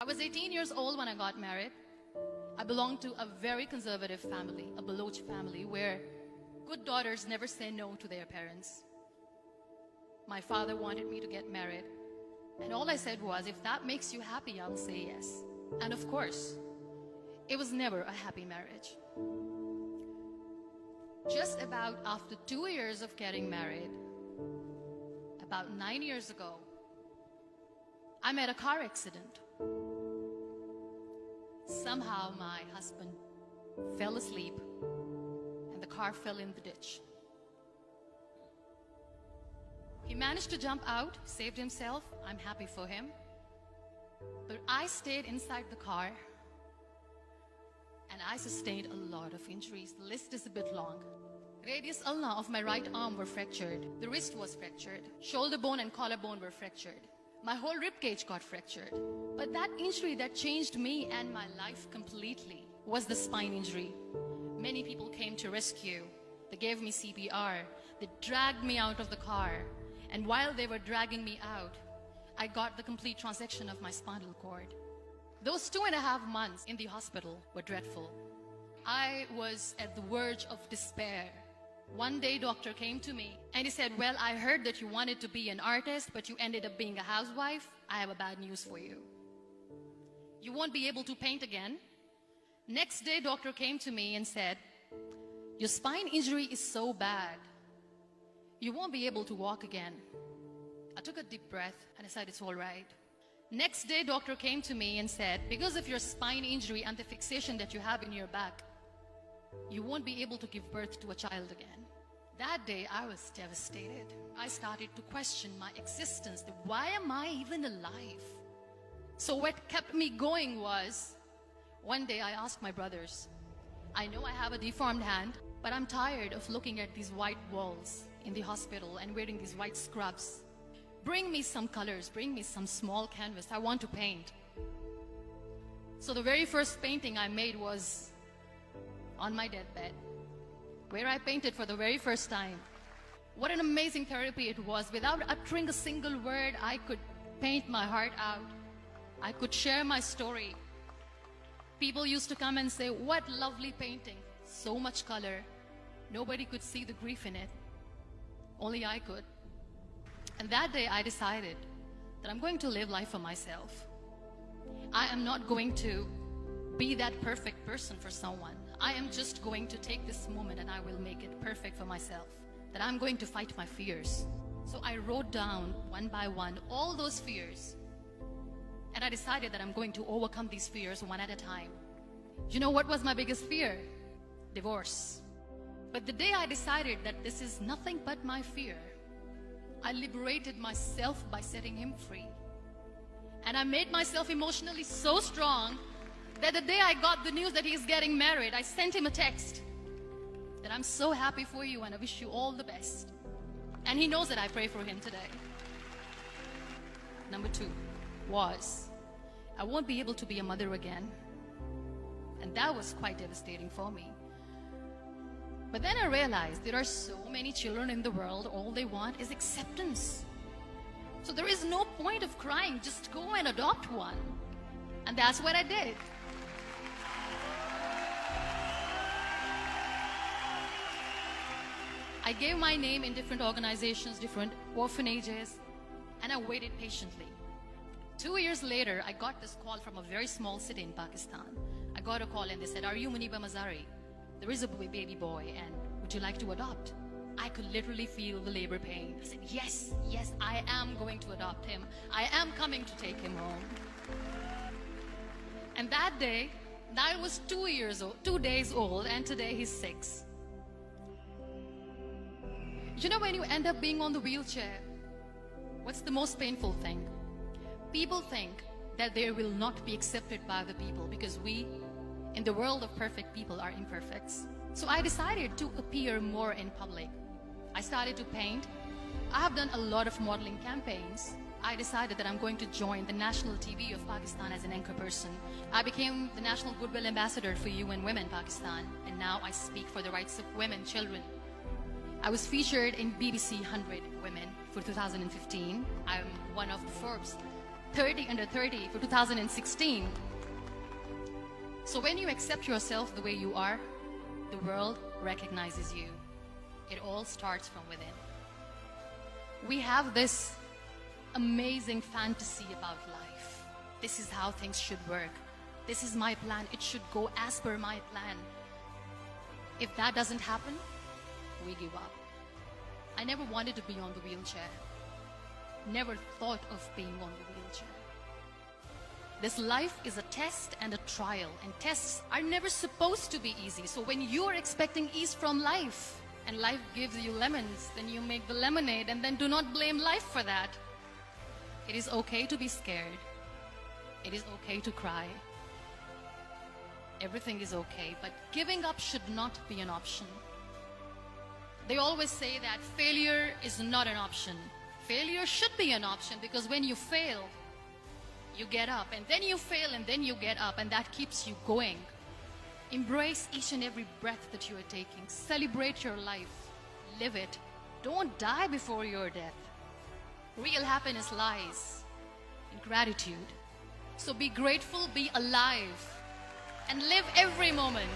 was 18 years old when I got married. I belonged to a very conservative family, a Baloch family, where good daughters never say no to their parents. My father wanted me to get married, and all I said was, if that makes you happy, I'll say yes. And of course, it was never a happy marriage. Just about after 2 years of getting married, about 9 years ago, I met a car accident. Somehow my husband fell asleep and the car fell in the ditch. He managed to jump out, saved himself. I'm happy for him. But I stayed inside the car and I sustained a lot of injuries. The list is a bit long. Radius ulna of my right arm were fractured. The wrist was fractured. Shoulder bone and collarbone were fractured. My whole rib cage got fractured. But that injury that changed me and my life completely was the spine injury. Many people came to rescue. They gave me CPR. They dragged me out of the car. And while they were dragging me out, I got the complete transection of my spinal cord. Those 2.5 months in the hospital were dreadful. I was at the verge of despair. One day, doctor came to me and he said, well, I heard that you wanted to be an artist, but you ended up being a housewife. I have a bad news for you. You won't be able to paint again. Next day, doctor came to me and said, your spine injury is so bad, you won't be able to walk again. I took a deep breath and I said, it's all right. Next day, doctor came to me and said, because of your spine injury and the fixation that you have in your back, you won't be able to give birth to a child again. That day, I was devastated. I started to question my existence. Why am I even alive? So what kept me going was, one day I asked my brothers, I know I have a deformed hand, but I'm tired of looking at these white walls in the hospital and wearing these white scrubs. Bring me some colors, bring me some small canvas. I want to paint. So the very first painting I made was on my deathbed, where I painted for the very first time. What an amazing therapy it was. Without uttering a single word, I could paint my heart out. I could share my story. People used to come and say, what lovely painting. So much color. Nobody could see the grief in it. Only I could. And that day I decided that I'm going to live life for myself. I am not going to be that perfect person for someone. I am just going to take this moment and I will make it perfect for myself. That I'm going to fight my fears. So I wrote down one by one all those fears. And I decided that I'm going to overcome these fears one at a time. You know what was my biggest fear? Divorce. But the day I decided that this is nothing but my fear, I liberated myself by setting him free. And I made myself emotionally so strong that the day I got the news that he's getting married, I sent him a text that I'm so happy for you and I wish you all the best. And he knows that I pray for him today. Number 2 was, I won't be able to be a mother again. And that was quite devastating for me. But then I realized there are so many children in the world, all they want is acceptance. So there is no point of crying, just go and adopt one. And that's what I did. I gave my name in different organizations, different orphanages, and I waited patiently. 2 years later, I got this call from a very small city in Pakistan. I got a call and they said, are you Muniba Mazari? There is a baby boy and would you like to adopt? I could literally feel the labor pain. I said, yes, yes, I am going to adopt him. I am coming to take him home. And that day, Niall was 2 days old, and today he's 6. You know, when you end up being on the wheelchair, what's the most painful thing? People think that they will not be accepted by the people because we, in the world of perfect people, are imperfects. So I decided to appear more in public. I started to paint. I have done a lot of modeling campaigns. I decided that I'm going to join the national TV of Pakistan as an anchor person. I became the National Goodwill Ambassador for UN Women Pakistan, and now I speak for the rights of women, children. I was featured in BBC 100 Women for 2015. I'm one of the Forbes 30 under 30 for 2016. So when you accept yourself the way you are, the world recognizes you. It all starts from within. We have this amazing fantasy about life. This is how things should work. This is my plan. It should go as per my plan. If that doesn't happen, we give up. I never wanted to be on the wheelchair. Never thought of being on the wheelchair. This life is a test and a trial, and tests are never supposed to be easy. So when you're expecting ease from life, and life gives you lemons, then you make the lemonade, and then do not blame life for that. It is okay to be scared. It is okay to cry. Everything is okay, but giving up should not be an option. They always say that failure is not an option. Failure should be an option, because when you fail, you get up, and then you fail, and then you get up, and that keeps you going. Embrace each and every breath that you are taking. Celebrate your life. Live it. Don't die before your death. Real happiness lies in gratitude. So be grateful, be alive, and live every moment.